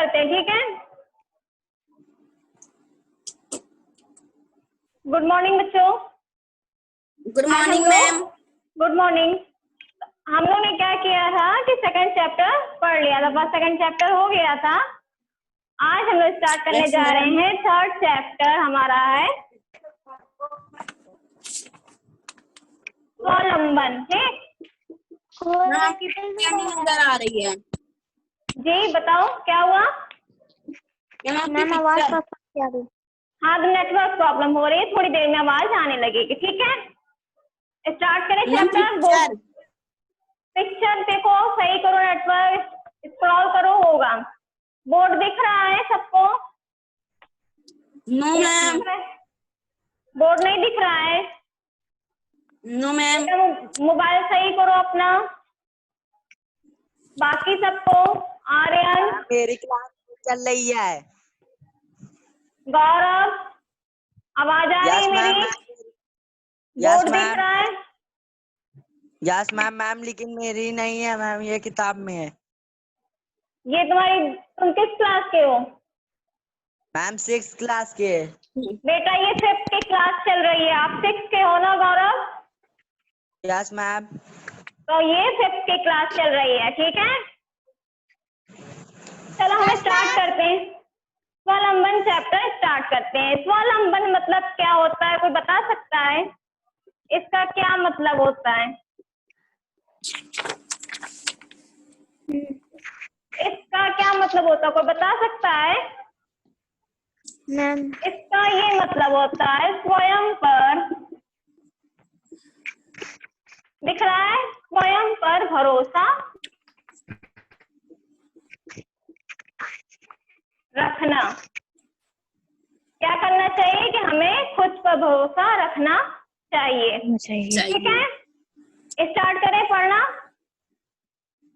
करते हैं, ठीक है। गुड मॉर्निंग बच्चों। Good morning ma'am. Good morning. हम लोग ने क्या किया था कि सेकंड चैप्टर पढ़ लिया था, बस सेकंड चैप्टर हो गया था। आज हम लोग स्टार्ट करने जा रहे हैं थर्ड चैप्टर, हमारा है स्वावलंबन। ठीक, आपकी क्या नजर आ रही है? जी बताओ क्या हुआ? मैम आवाज तो क्या रही? हाँ, तो नेटवर्क प्रॉब्लम हो रही है, थोड़ी देर में आवाज आने लगेगी, ठीक है। स्टार्ट करें चैप्टर। पिक्चर देखो, सही करो, नेटवर्क स्क्रॉल करो, होगा। बोर्ड दिख रहा है सबको? No ma'am. बोर्ड नहीं दिख रहा है? No ma'am. मोबाइल सही करो अपना। बाकी सबको, आर्यन, मेरी क्लास चल रही है। गौरव, आवाज आ रही है मेरी? बोर्ड दिख रहा है? Yes ma'am. मैम लेकिन मेरी नहीं है मैम, ये किताब में है। ये तुम किस क्लास के हो? मैम 6th क्लास के। बेटा ये 5th की क्लास चल रही है, आप 6 के हो ना गौरव? Yes ma'am. तो ये 5th की क्लास चल रही है, ठीक है। चलो हम स्टार्ट करते हैं, स्वावलंबन चैप्टर स्टार्ट करते हैं। स्वावलंबन मतलब क्या होता है, कोई बता सकता है? इसका क्या मतलब होता है? इसका क्या मतलब होता है, कोई बता सकता है? मैम इसका ये मतलब होता है स्वयं पर, दिख रहा है, स्वयं पर भरोसा रखना। क्या करना चाहिए कि हमें खुद पर भरोसा रखना चाहिए, ठीक है। स्टार्ट करें पढ़ना।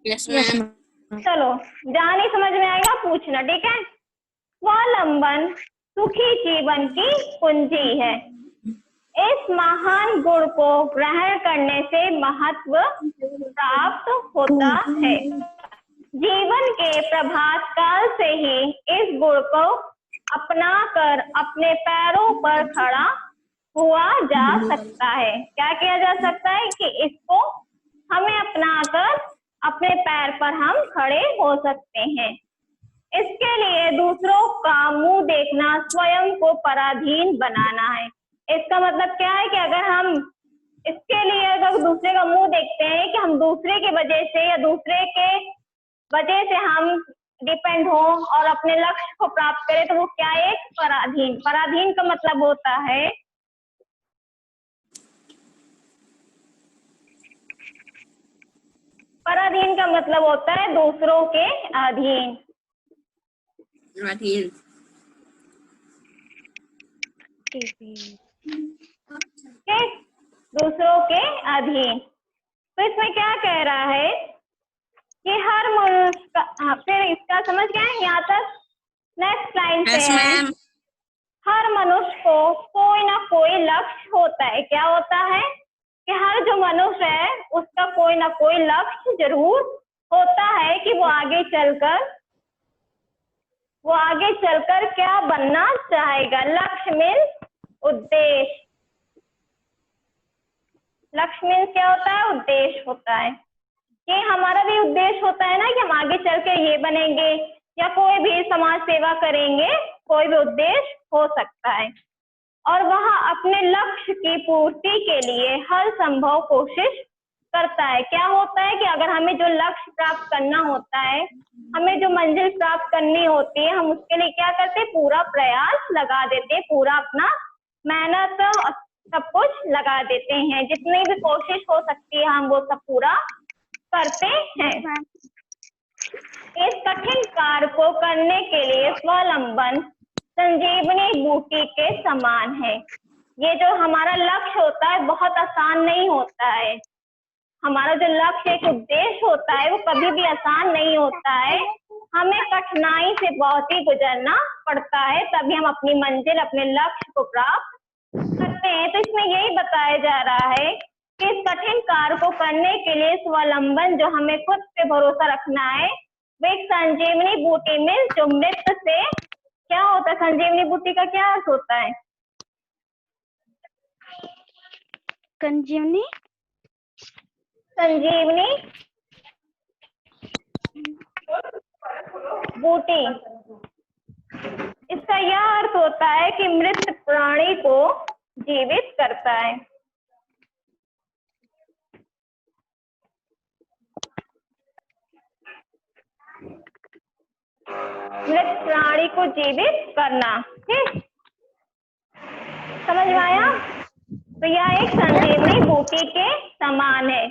Yes ma'am. चलो, जहाँ नहीं समझ में आएगा पूछना, ठीक है। स्वावलंबन सुखी जीवन की कुंजी है। इस महान गुण को ग्रहण करने से महत्व प्राप्त होता है। जीवन के प्रभात काल से ही इस गुण को अपनाकर अपने पैरों पर खड़ा हुआ जा सकता है। क्या किया जा सकता है कि इसको हमें अपनाकर अपने पैर पर हम खड़े हो सकते हैं। इसके लिए दूसरों का मुंह देखना स्वयं को पराधीन बनाना है। इसका मतलब क्या है कि अगर हम इसके लिए अगर दूसरे का मुंह देखते हैं कि हम दूसरे की वजह से या दूसरे के वजह से हम डिपेंड हो और अपने लक्ष्य को प्राप्त करें, तो वो क्या है? एक पराधीन। पराधीन का मतलब होता है पराधीन का मतलब होता है दूसरों के अधीन। अधीन। ठीक, दूसरों के अधीन। तो इसमें क्या कह रहा है कि हर मनुष्य का, फिर इसका समझ गए यहाँ तक? नेक्स्ट लाइन पे है, हर मनुष्य को कोई ना कोई लक्ष्य होता है। क्या होता है कि हर जो मनुष्य है उसका कोई ना कोई लक्ष्य जरूर होता है कि वो आगे चलकर क्या बनना चाहेगा। लक्ष्य मीन्स उद्देश्य। लक्ष्य मीन्स क्या होता है? उद्देश्य होता है। कि हमारा भी उद्देश्य होता है ना कि हम आगे चल के ये बनेंगे या कोई भी समाज सेवा करेंगे, कोई भी उद्देश्य हो सकता है। और वह अपने लक्ष्य की पूर्ति के लिए हर संभव कोशिश करता है। क्या होता है कि अगर हमें जो लक्ष्य प्राप्त करना होता है, हमें जो मंजिल प्राप्त करनी होती है, हम उसके लिए क्या करते हैं? पूरा प्रयास लगा देते हैं, पूरा अपना मेहनत सब कुछ लगा देते हैं। जितनी भी कोशिश हो सकती है हम वो सब पूरा करते हैं। इस कठिन कार्य को करने के लिए स्वावलंबन संजीवनी बूटी के समान है। ये जो हमारा लक्ष्य होता है बहुत आसान नहीं होता है। हमारा जो लक्ष्य एक उद्देश्य होता है वो कभी भी आसान नहीं होता है। हमें कठिनाई से बहुत ही गुजरना पड़ता है, तभी हम अपनी मंजिल, अपने लक्ष्य को प्राप्त करते हैं। तो इसमें यही बताया जा रहा है कि इस कठिन कार्य को करने के लिए स्वावलंबन, जो हमें खुद पे भरोसा रखना है, एक संजीवनी बूटी में जो मृत से क्या होता है, संजीवनी बूटी का क्या अर्थ होता है? संजीवनी संजीवनी बूटी, इसका यह अर्थ होता है कि मृत प्राणी को जीवित करता है। मृत प्राणी को जीवित करना, ठीक, समझ में आया? तो यह एक संजीवनी बूटी के समान है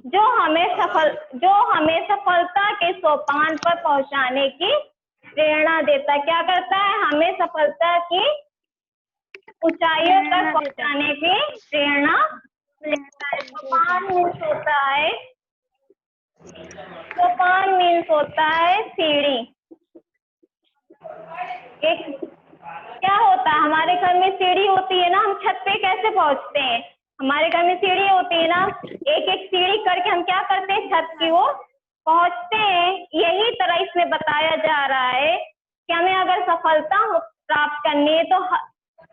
जो हमें सफलता के सोपान पर पहुंचाने की प्रेरणा देता है। क्या करता है? हमें सफलता की ऊंचाइयों तक पहुंचाने की प्रेरणा देता है। सोपान मीन्स होता है, सोपान मीन्स होता है सीढ़ी। एक क्या होता है, हमारे घर में सीढ़ी होती है ना, हम छत पे कैसे पहुंचते हैं? हमारे घर में सीढ़ी होती है ना, एक एक सीढ़ी करके हम क्या करते हैं, छत की ओर पहुंचते हैं। यही तरह इसमें बताया जा रहा है कि हमें अगर सफलता प्राप्त करनी है तो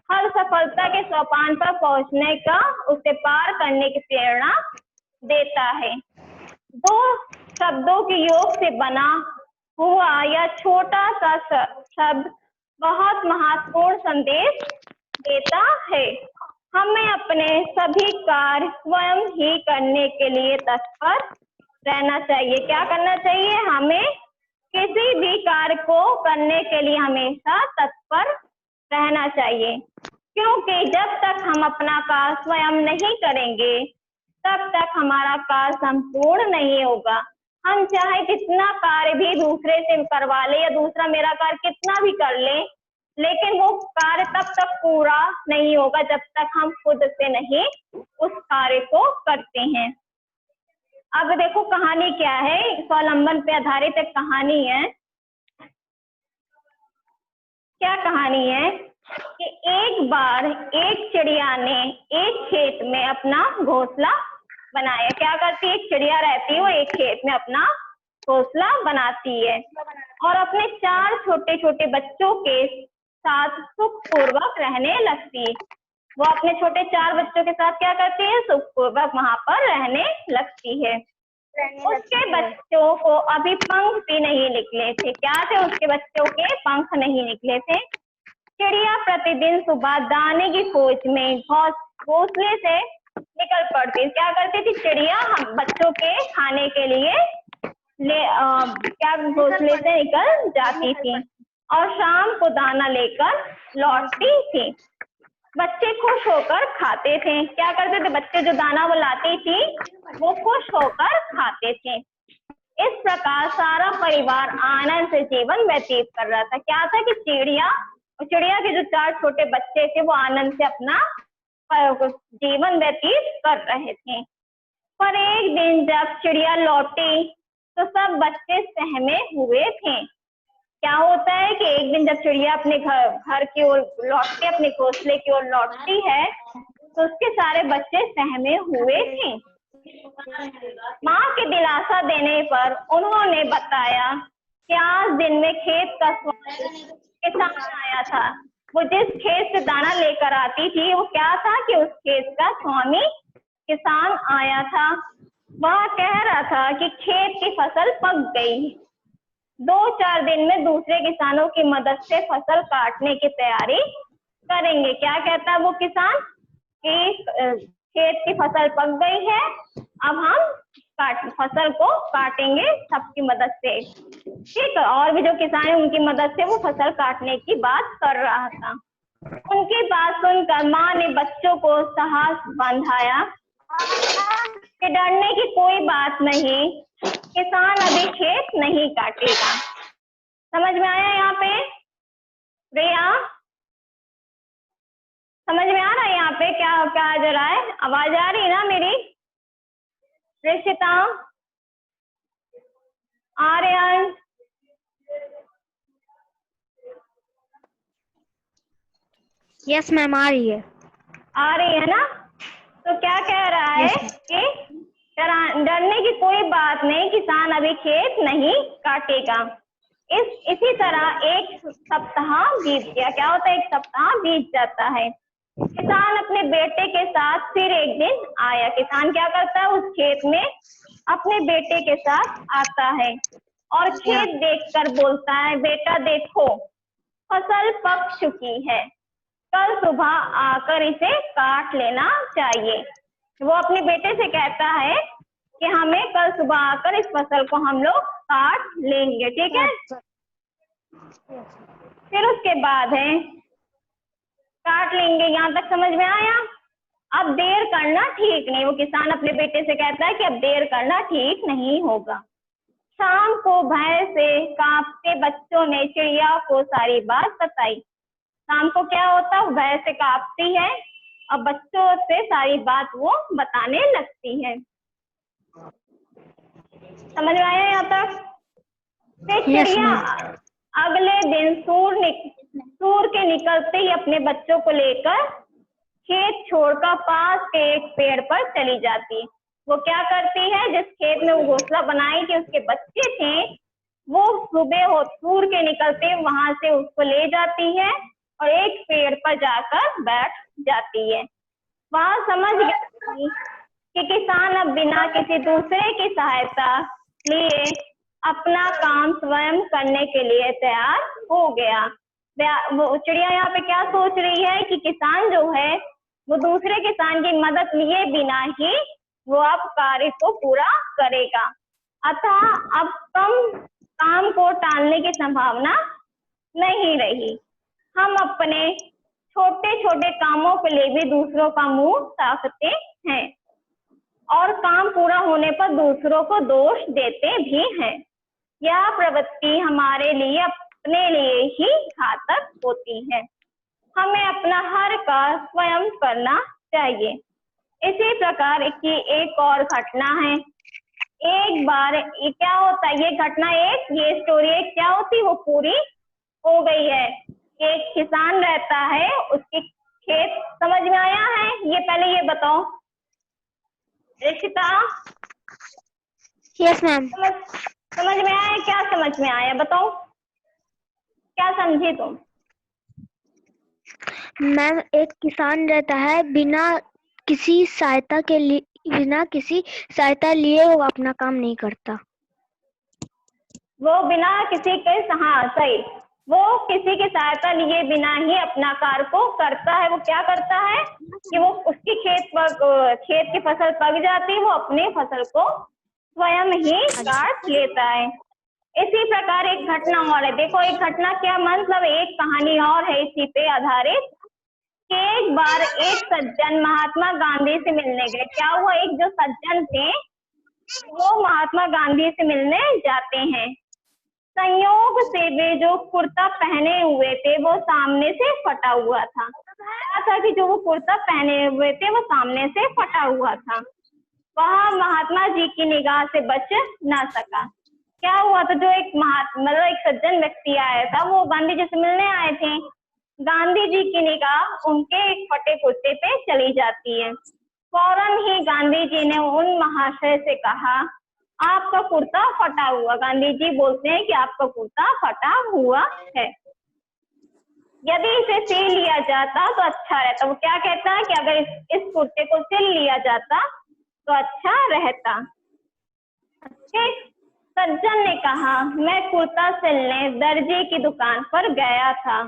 हर सफलता के सोपान पर पहुंचने का, उसे पार करने की प्रेरणा देता है। दो शब्दों के योग से बना हुआ यह छोटा सा शब्द बहुत महत्वपूर्ण संदेश देता है। हमें अपने सभी कार्य स्वयं ही करने के लिए तत्पर रहना चाहिए। क्या करना चाहिए? हमें किसी भी कार्य को करने के लिए हमेशा तत्पर रहना चाहिए, क्योंकि जब तक हम अपना कार्य स्वयं नहीं करेंगे तब तक हमारा कार्य संपूर्ण नहीं होगा। हम चाहे कितना कार्य भी दूसरे से करवा ले या दूसरा मेरा कार्य कितना भी कर ले, लेकिन वो कार्य तब तक पूरा नहीं होगा जब तक हम खुद से नहीं उस कार्य को करते हैं। अब देखो कहानी क्या है, स्वावलंबन पे आधारित एक कहानी है। क्या कहानी है कि एक बार एक चिड़िया ने एक खेत में अपना घोंसला बनाया। क्या करती है? एक चिड़िया रहती है, वो एक खेत में अपना घोंसला बनाती है और अपने 4 छोटे छोटे बच्चों के साथ सुखपूर्वक रहने लगती है। वो अपने छोटे 4 बच्चों के साथ क्या करती है? सुखपूर्वक वहां पर रहने लगती है। उसके बच्चों को अभी पंख भी नहीं निकले थे। क्या थे? उसके बच्चों के पंख नहीं निकले थे। चिड़िया प्रतिदिन सुबह दाने की खोज में घोंसले से निकल पड़ती। क्या करती थी चिड़िया? हम बच्चों के खाने के लिए क्या घोंसले से निकल जाती थी और शाम को दाना लेकर लौटती थी। बच्चे खुश होकर खाते थे। क्या करते थे? बच्चे जो दाना वो लाती थी वो खुश होकर खाते थे। इस प्रकार सारा परिवार आनंद से जीवन व्यतीत कर रहा था। क्या था कि चिड़िया के जो 4 छोटे बच्चे थे वो आनंद से अपना जीवन व्यतीत कर रहे थे। पर एक दिन जब चिड़िया लौटी तो सब बच्चे सहमे हुए थे। क्या होता है कि एक दिन जब चिड़िया अपने घर की ओर लौटती, अपने घोंसले की ओर लौटती है तो उसके सारे बच्चे सहमे हुए थे। माँ के दिलासा देने पर उन्होंने बताया कि आज दिन में खेत का किसान आया था। वो जिस खेत से दाना लेकर आती थी वो क्या था कि उस खेत का स्वामी किसान आया था। वह कह रहा था कि खेत की फसल पक गई, 2-4 दिन में दूसरे किसानों की मदद से फसल काटने की तैयारी करेंगे। क्या कहता है वो किसान कि खेत की फसल पक गई है, अब हम फसल को काटेंगे सबकी मदद से। ठीक है, और भी जो किसान है उनकी मदद से वो फसल काटने की बात कर रहा था। उनकी बात सुनकर माँ ने बच्चों को साहस बंधाया कि डरने की कोई बात नहीं, किसान अभी खेत नहीं काटेगा। समझ में आया यहाँ पे? प्रिया समझ में आ रहा है यहाँ पे क्या क्या जा रहा है? आवाज आ रही है ना मेरी? रिशिता, आर्यन, यस मैम आ रही है। आ रही है ना? तो क्या कह रहा है कि डरने की कोई बात नहीं, किसान अभी खेत नहीं काटेगा। इसी तरह एक सप्ताह बीत गया। क्या होता है? एक सप्ताह बीत जाता है। किसान अपने बेटे के साथ फिर एक दिन आया। किसान क्या करता है? उस खेत में अपने बेटे के साथ आता है और खेत देखकर बोलता है, बेटा देखो, फसल पक चुकी है, कल सुबह आकर इसे काट लेना चाहिए। वो अपने बेटे से कहता है कि हमें कल सुबह आकर इस फसल को हम लोग काट लेंगे, ठीक है। फिर उसके बाद है काट लेंगे, यहाँ तक समझ में आया? अब देर करना ठीक नहीं, वो किसान अपने बेटे से कहता है कि अब देर करना ठीक नहीं होगा। शाम को भय से कांपते बच्चों ने चिड़िया को सारी बात बताई। शाम को क्या होता है? भय से कांपती है और बच्चों से सारी बात वो बताने लगती है। समझ में आया यहाँ तक? फिर चिड़िया अगले दिन सूर्य के निकलते ही अपने बच्चों को लेकर खेत छोड़कर पास के एक पेड़ पर चली जाती। वो क्या करती है? जिस खेत में वो घोंसला बनाई थी, उसके बच्चे थे, वो सुबह सूर्य के निकलते वहां से उसको ले जाती है और एक पेड़ पर जाकर बैठ जाती है। वहां समझ गई कि किसान अब बिना किसी दूसरे की सहायता लिए अपना काम स्वयं करने के लिए तैयार हो गया। वो चिड़िया यहाँ पे क्या सोच रही है कि किसान जो है वो दूसरे किसान की मदद लिए बिना ही वो अब कार्य को पूरा करेगा। अतः अब काम को टालने की संभावना नहीं रही। हम अपने छोटे छोटे कामों के लिए भी दूसरों का मुंह ताकते हैं और काम पूरा होने पर दूसरों को दोष देते भी हैं। यह प्रवृत्ति हमारे लिए अपने लिए ही घातक होती है। हमें अपना हर कार्य स्वयं करना चाहिए। इसी प्रकार की एक और घटना है। एक बार क्या होता है? ये घटना ये स्टोरी क्या होती है? वो पूरी हो गई है। एक किसान रहता है, उसके खेत, समझ में आया है? ये पहले ये बताओ रिशिता। Yes ma'am. समझ में आया? क्या समझ में आया बताओ, क्या समझी तुम? मैम एक किसान रहता है, बिना किसी सहायता लिए वो अपना काम नहीं करता। वो बिना किसी के, हाँ सही, वो किसी की सहायता लिए बिना ही अपना कार्य को करता है। वो क्या करता है कि वो उसकी खेत की फसल पक जाती है, वो अपनी फसल को स्वयं ही काट लेता है। इसी प्रकार एक घटना और है। देखो एक घटना क्या मतलब, एक कहानी और है इसी पे आधारित। कि एक बार एक सज्जन महात्मा गांधी से मिलने गए। क्या हुआ? एक जो सज्जन थे वो महात्मा गांधी से मिलने जाते हैं। संयोग से वे जो कुर्ता पहने हुए थे वो सामने से फटा हुआ था। क्या था कि जो वो कुर्ता पहने हुए थे वो सामने से फटा हुआ था। वह महात्मा जी की निगाह से बच ना सका। क्या हुआ था? जो एक मतलब एक सज्जन व्यक्ति आया था, वो गांधी जी से मिलने आए थे। गांधी जी की निगाह उनके एक फटे कुर्ते पे चली जाती है। फौरन ही गांधी जी ने उन महाशय से कहा, आपका कुर्ता फटा हुआ। गांधी जी बोलते हैं कि आपका कुर्ता फटा हुआ है, यदि इसे सिल लिया जाता तो अच्छा रहता। वो क्या कहता है कि अगर इस कुर्ते को सिल लिया जाता तो अच्छा रहता। सज्जन ने कहा, मैं कुर्ता सिलने दर्जी की दुकान पर गया था,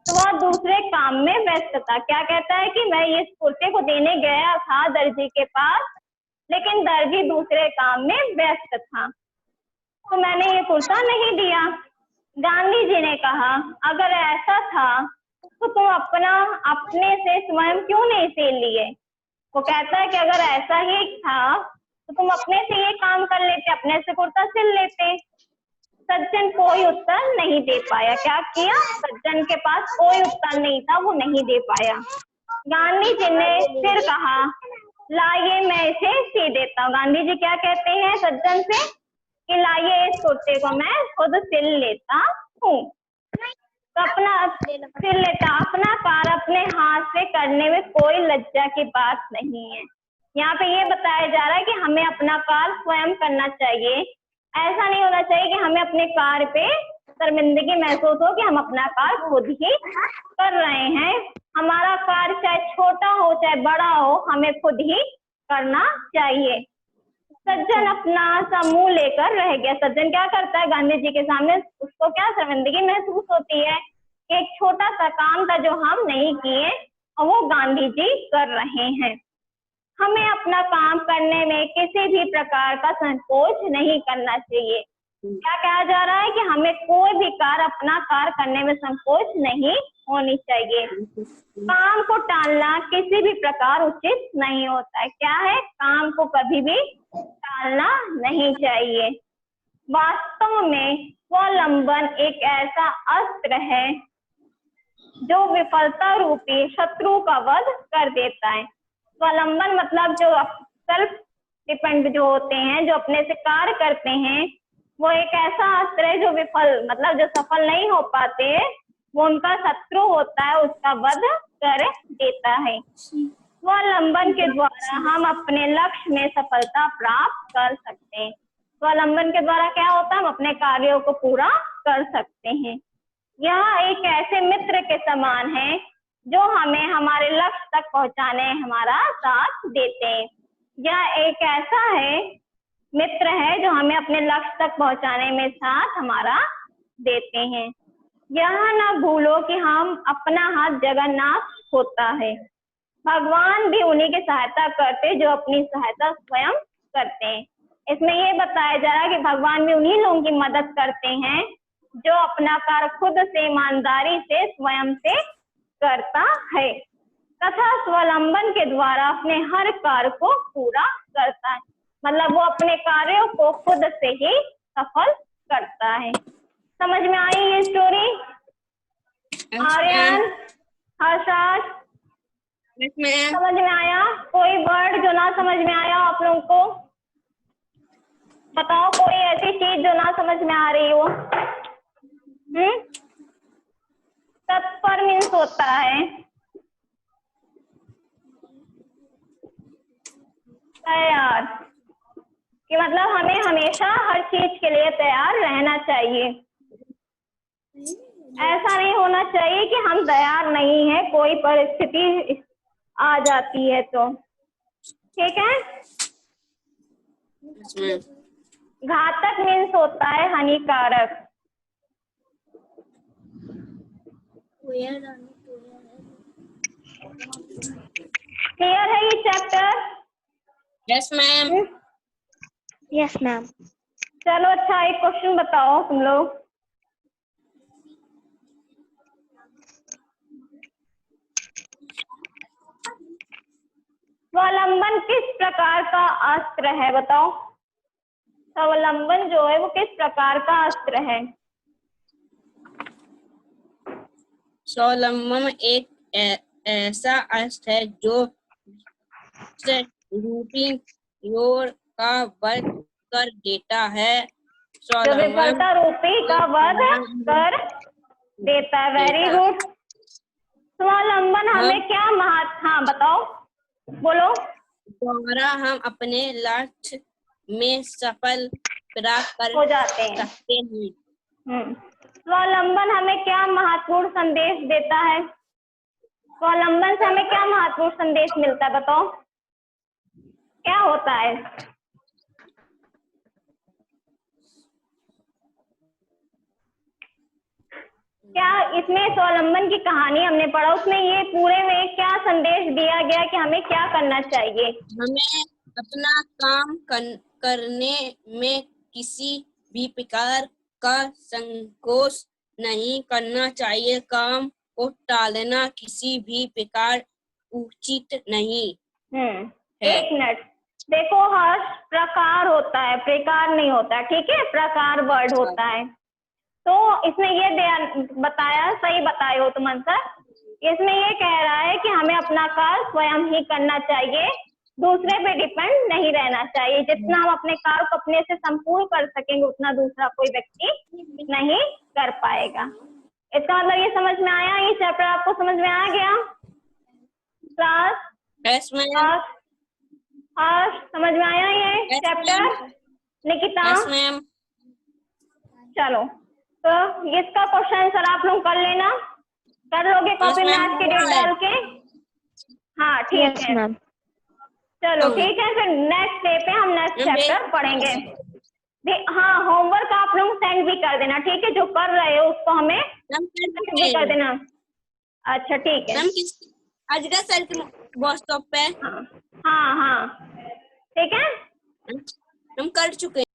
तो वह दूसरे काम में व्यस्त था। क्या कहता है कि मैं इस कुर्ते को देने गया था दर्जी के पास, लेकिन दर्जी दूसरे काम में व्यस्त था, तो मैंने ये कुर्ता नहीं दिया। गांधी जी ने कहा, अगर ऐसा था तो तुम अपने से स्वयं क्यों नहीं सिल लिए? वो कहता है कि अगर ऐसा ही था तो तुम अपने से ये काम कर लेते, अपने से कुर्ता सिल लेते। सज्जन कोई उत्तर नहीं दे पाया। क्या किया? सज्जन के पास कोई उत्तर नहीं था, वो नहीं दे पाया। गांधी जी ने फिर कहा, लाइए मैं इसे सी देता हूँ। गांधी जी क्या कहते हैं सज्जन से कि लाइए इस कुर्ते को मैं खुद सिल लेता हूँ। तो अपना कार्य अपने हाथ से करने में कोई लज्जा की बात नहीं है। यहाँ पे ये बताया जा रहा है कि हमें अपना कार्य स्वयं करना चाहिए। ऐसा नहीं होना चाहिए कि हमें अपने कार्य पे शर्मिंदगी महसूस हो कि हम अपना कार्य खुद ही कर रहे हैं। हमारा कार्य चाहे छोटा हो चाहे बड़ा हो, हमें खुद ही करना चाहिए। सज्जन अपना समूह लेकर रह गया। सज्जन क्या करता है? गांधी जी के सामने उसको क्या शर्मिंदगी महसूस होती है कि एक छोटा सा काम था जो हम नहीं किए और वो गांधी जी कर रहे हैं। हमें अपना काम करने में किसी भी प्रकार का संकोच नहीं करना चाहिए। क्या कहा जा रहा है कि हमें कोई भी कार्य अपना कार्य करने में संकोच नहीं होनी चाहिए। काम को टालना किसी भी प्रकार उचित नहीं होता है। क्या है? काम को कभी भी टालना नहीं चाहिए। वास्तव में स्वावलंबन एक ऐसा अस्त्र है जो विफलता रूपी शत्रु का वध कर देता है। स्वावलंबन मतलब जो सेल्फ डिपेंड जो होते हैं, जो अपने से कार्य करते हैं, वो एक ऐसा अस्त्र है जो मतलब जो सफल नहीं हो पाते, वो उनका शत्रु होता है, उसका वध कर देता है। स्वावलंबन के द्वारा हम अपने लक्ष्य में सफलता प्राप्त कर सकते हैं। स्वावलंबन के द्वारा क्या होता है? हम अपने कार्यों को पूरा कर सकते हैं। यह एक ऐसे मित्र के समान है जो हमें हमारे लक्ष्य तक पहुंचाने हमारा साथ देते हैं। यह एक ऐसा मित्र है जो हमें अपने लक्ष्य तक पहुंचाने में साथ हमारा देते हैं। यह ना भूलो कि हम अपना हाथ जगन्नाथ होता है। भगवान भी उन्हीं की सहायता करते जो अपनी सहायता स्वयं करते हैं। इसमें ये बताया जा रहा है कि भगवान भी उन्हीं लोगों की मदद करते हैं जो अपना कार्य खुद से ईमानदारी से स्वयं से करता है तथा स्वावलंबन के द्वारा अपने हर कार्य को पूरा करता है। मतलब वो अपने कार्यों को खुद से ही सफल करता है। समझ में आई ये स्टोरी? आर्यन, हर्षाश, समझ में आया? कोई वर्ड जो ना समझ में आया आप लोगों को बताओ। कोई ऐसी चीज जो ना समझ में आ रही हो? तत्पर मीन्स होता है तैयार, कि मतलब हमें हमेशा हर चीज के लिए तैयार रहना चाहिए। ऐसा नहीं होना चाहिए कि हम तैयार नहीं है, कोई परिस्थिति आ जाती है तो। ठीक है? घातक मीन्स होता है हानिकारक। क्लियर है ये chapter? Yes ma'am. Yes ma'am. चलो अच्छा, एक क्वेश्चन बताओ तुम लोग। स्वावलंबन किस प्रकार का अस्त्र है? बताओ। स्वावलंबन जो है वो किस प्रकार का अस्त्र है? स्वावलंबन एक ऐसा अस्त्र है जो रूटीन रोड का वध कर देता है। जो विफलता रूपी का वध कर देता है। Very good. स्वावलंबन हमें क्या हाँ बताओ, बोलो। द्वारा हम अपने लक्ष्य में सफल प्राप्त कर हो जाते हैं। सकते हैं। स्वावलंबन हमें क्या महत्वपूर्ण संदेश देता है? स्वावलंबन से हमें क्या महत्वपूर्ण संदेश मिलता है? बताओ क्या होता है? क्या इसमें स्वावलंबन की कहानी हमने पढ़ा, उसमें ये पूरे में क्या संदेश दिया गया कि हमें क्या करना चाहिए? हमें अपना काम करने में किसी भी प्रकार का संकोच नहीं करना चाहिए। काम को टालना किसी भी प्रकार उचित नहीं है। एक मिनट देखो, हर प्रकार होता है, प्रकार नहीं होता। ठीक है, प्रकार वर्ड होता है। तो इसमें ये बताया, सही बताए हो तुम आंसर। इसमें ये कह रहा है कि हमें अपना कार्य स्वयं ही करना चाहिए, दूसरे पे डिपेंड नहीं रहना चाहिए। जितना हम अपने कार्य को अपने से संपूर्ण कर सकेंगे उतना दूसरा कोई व्यक्ति नहीं कर पाएगा। इसका मतलब ये समझ में आया? ये चैप्टर आपको समझ में आ गया? क्लास समझ में आया ये? चैप्टर निकिता? Yes ma'am. चलो तो इसका क्वेश्चन आंसर आप लोग कर लेना, कर लोगे कॉपी में आज के डेट डाल के? हाँ ठीक यस है, मैम। चलो ठीक है, फिर नेक्स्ट डे पे हम नेक्स्ट मैम, चैप्टर पढ़ेंगे। हाँ होमवर्क आप लोग सेंड भी कर देना, ठीक है, जो कर रहे हो उसको हमें मैम सेंड भी कर देना। अच्छा ठीक है। मैम किस अजगर सर के व्हाट्सएप पे? हाँ हाँ हाँ ठीक है। हम कर चुके हैं।